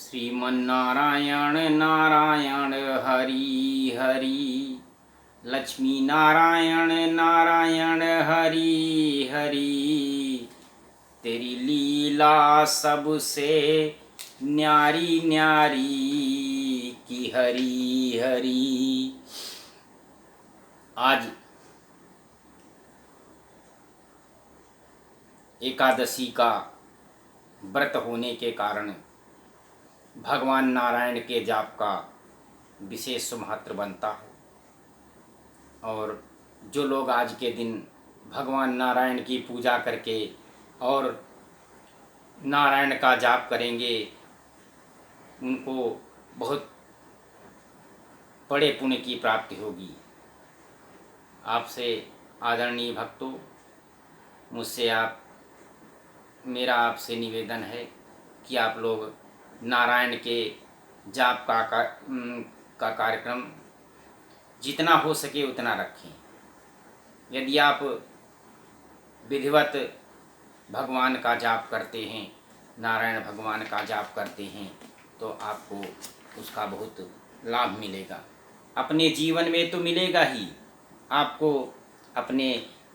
श्रीमन्नारायण नारायण हरि हरि, लक्ष्मी नारायण नारायण हरि हरि। तेरी लीला सबसे न्यारी न्यारी की हरि हरि। आज एकादशी का व्रत होने के कारण भगवान नारायण के जाप का विशेष महत्व बनता है। और जो लोग आज के दिन भगवान नारायण की पूजा करके और नारायण का जाप करेंगे, उनको बहुत बड़े पुण्य की प्राप्ति होगी। आपसे आदरणीय भक्तों, मेरा आपसे निवेदन है कि आप लोग नारायण के जाप का कार्यक्रम जितना हो सके उतना रखें। यदि आप विधिवत भगवान का जाप करते हैं, नारायण भगवान का जाप करते हैं, तो आपको उसका बहुत लाभ मिलेगा। अपने जीवन में तो मिलेगा ही, आपको अपने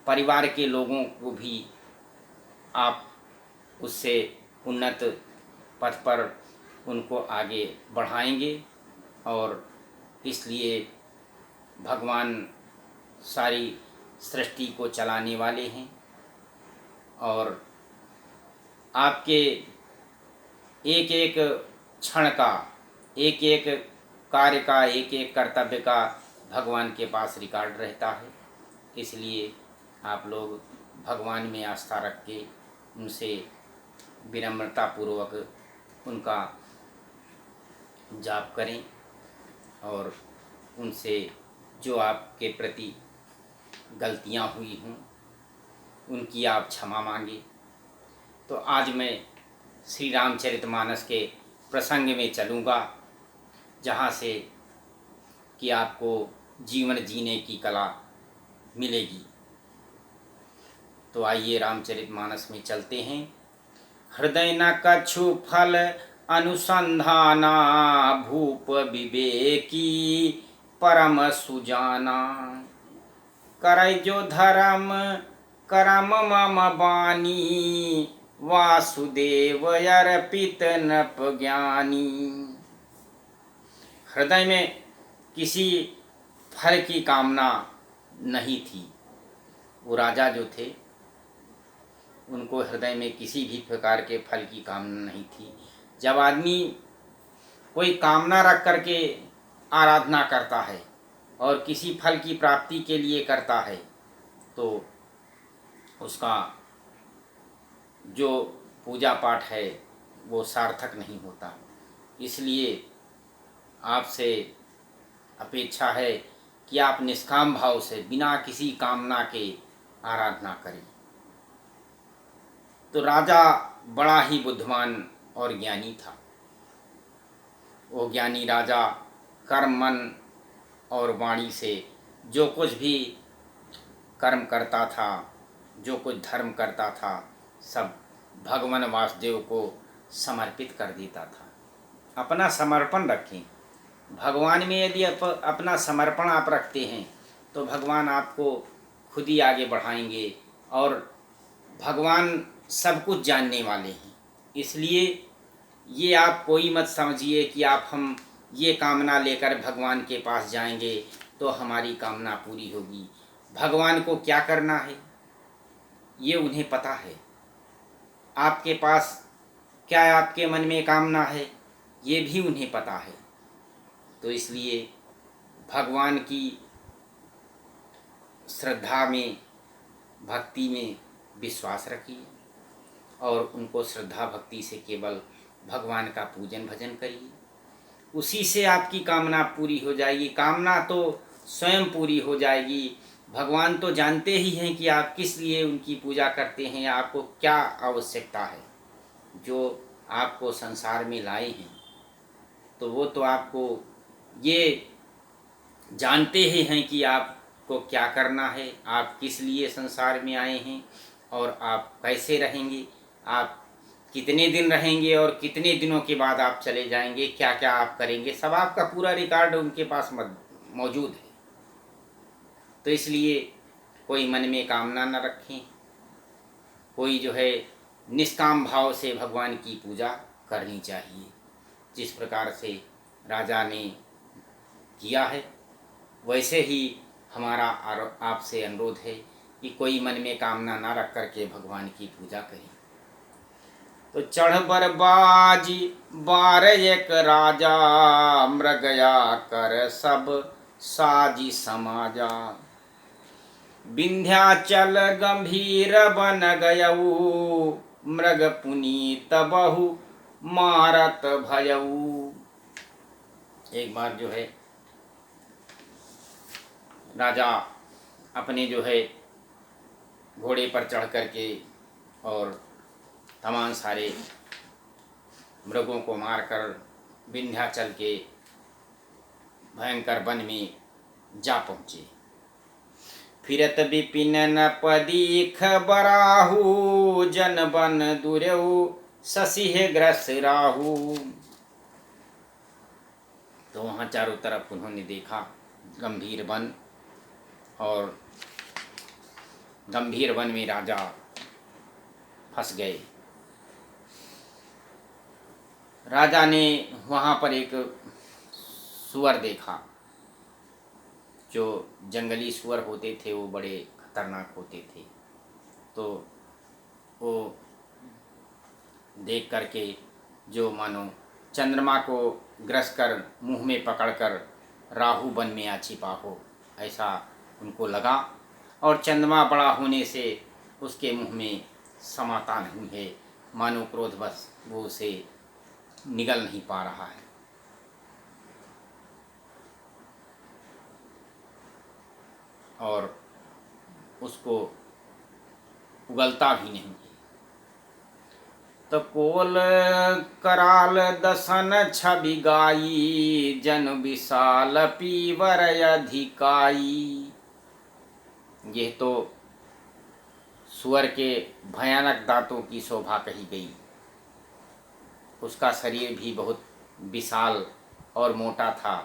परिवार के लोगों को भी आप उससे उन्नत पथ पर उनको आगे बढ़ाएंगे। और इसलिए भगवान सारी सृष्टि को चलाने वाले हैं और आपके एक एक क्षण का, एक एक कार्य का, एक एक कर्तव्य का भगवान के पास रिकॉर्ड रहता है। इसलिए आप लोग भगवान में आस्था रख के उनसे विनम्रतापूर्वक उनका जाप करें और उनसे जो आपके प्रति गलतियां हुई हों उनकी आप क्षमा मांगे। तो आज मैं श्री रामचरितमानस के प्रसंग में चलूँगा, जहाँ से कि आपको जीवन जीने की कला मिलेगी। तो आइए रामचरितमानस में चलते हैं। हृदय न कछु फल अनुसंधाना, भूप विवेकी परम सुजाना। करय जो धर्म करम मम बानी, वासुदेव अर्पित नृप ज्ञानी। हृदय में किसी फल की कामना नहीं थी। वो राजा जो थे, उनको हृदय में किसी भी प्रकार के फल की कामना नहीं थी। जब आदमी कोई कामना रख करके आराधना करता है और किसी फल की प्राप्ति के लिए करता है, तो उसका जो पूजा पाठ है वो सार्थक नहीं होता। इसलिए आपसे अपेक्षा है कि आप निष्काम भाव से बिना किसी कामना के आराधना करें। तो राजा बड़ा ही बुद्धिमान और ज्ञानी था। वो ज्ञानी राजा कर्म, मन और वाणी से जो कुछ भी कर्म करता था, जो कुछ धर्म करता था, सब भगवान वासुदेव को समर्पित कर देता था। अपना समर्पण रखें। भगवान में यदि अपना समर्पण आप रखते हैं तो भगवान आपको खुद ही आगे बढ़ाएंगे। और भगवान सब कुछ जानने वाले हैं। इसलिए ये आप कोई मत समझिए कि हम ये कामना लेकर भगवान के पास जाएंगे तो हमारी कामना पूरी होगी। भगवान को क्या करना है ये उन्हें पता है। आपके पास क्या आपके मन में कामना है ये भी उन्हें पता है। तो इसलिए भगवान की श्रद्धा में, भक्ति में विश्वास रखिए और उनको श्रद्धा भक्ति से केवल भगवान का पूजन भजन करिए। उसी से आपकी कामना पूरी हो जाएगी। कामना तो स्वयं पूरी हो जाएगी। भगवान तो जानते ही हैं कि आप किस लिए उनकी पूजा करते हैं, आपको क्या आवश्यकता है। जो आपको संसार में लाए हैं तो वो तो आपको ये जानते ही हैं कि आपको क्या करना है, आप किस लिए संसार में आए हैं और आप कैसे रहेंगे, आप कितने दिन रहेंगे और कितने दिनों के बाद आप चले जाएंगे, क्या क्या आप करेंगे, सब आपका पूरा रिकॉर्ड उनके पास मौजूद है। तो इसलिए कोई मन में कामना न रखें, कोई जो है निष्काम भाव से भगवान की पूजा करनी चाहिए। जिस प्रकार से राजा ने किया है वैसे ही हमारा आपसे अनुरोध है कि कोई मन में कामना ना रख करके भगवान की पूजा करें। तो चढ़ बरबाजी बार एक राजा, मृगया कर सब साजी समाजा। विंध्याचल गंभीर बन गयऊ, मृग पुनीत बहु मारत भयऊ। एक बार जो है राजा अपने जो है घोड़े पर चढ़ करके और तमाम सारे मृगों को मारकर विंध्याचल के भयंकर वन में जा पहुँचे। फिरत विपिन नपदीख बराहू, जन बन दुर्यऊ ससिह ग्रस राहू। तो वहाँ चारों तरफ उन्होंने देखा गंभीर वन, और गंभीर वन में राजा फंस गए। राजा ने वहाँ पर एक सुअर देखा। जो जंगली सुअर होते थे वो बड़े खतरनाक होते थे। तो वो देख करके जो मानो चंद्रमा को ग्रस कर मुँह में पकड़कर राहु वन में आ छिपा हो, ऐसा उनको लगा। और चंद्रमा बड़ा होने से उसके मुँह में समाता नहीं है, मानो क्रोधवश वो उसे निगल नहीं पा रहा है। और उसको उगलता भी नहीं है। तो कोल कराल दसन छवि गाई, जन विशाल पीवर अधिकाई। यह तो सुअर के भयानक दांतों की शोभा कही गई। उसका शरीर भी बहुत विशाल और मोटा था।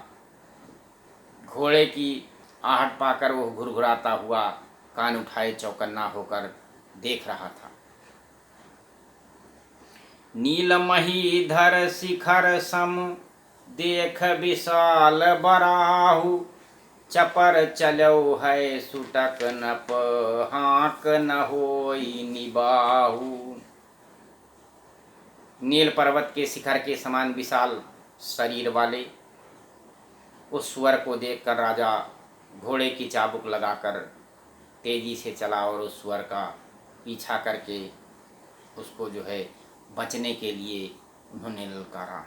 घोड़े की आहट पाकर वो घुरघुराता हुआ कान उठाए चौकन्ना होकर देख रहा था। नीलमहीधर शिखर सम देख विशाल बराहु, चपर चलो है सुटक नप हाँक न होई निबाहु। नील पर्वत के शिखर के समान विशाल शरीर वाले उस सुअर को देखकर राजा घोड़े की चाबुक लगाकर तेजी से चला और उस सुअर का पीछा करके उसको जो है बचने के लिए उन्होंने ललकारा।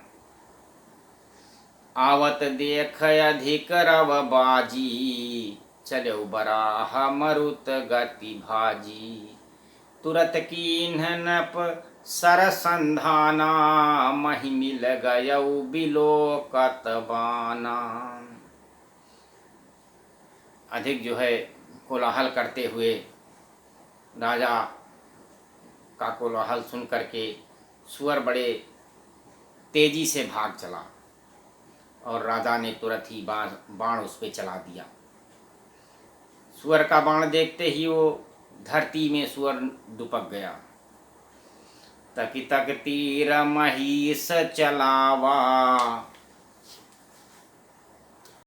आवत देख अधिक रव बाजी, चलो बराह मरुत गति भाजी। तुरत कीन्ह नप सरसंधाना, महि मिल गयऊ बिलोकत बाना। अधिक जो है कोलाहल करते हुए राजा का कोलाहल सुन करके सुअर बड़े तेजी से भाग चला और राजा ने तुरंत ही बाण उस पर चला दिया। सुअर का बाण देखते ही वो धरती में सुअर दुपक गया। तक तक तीर महिष चलावा,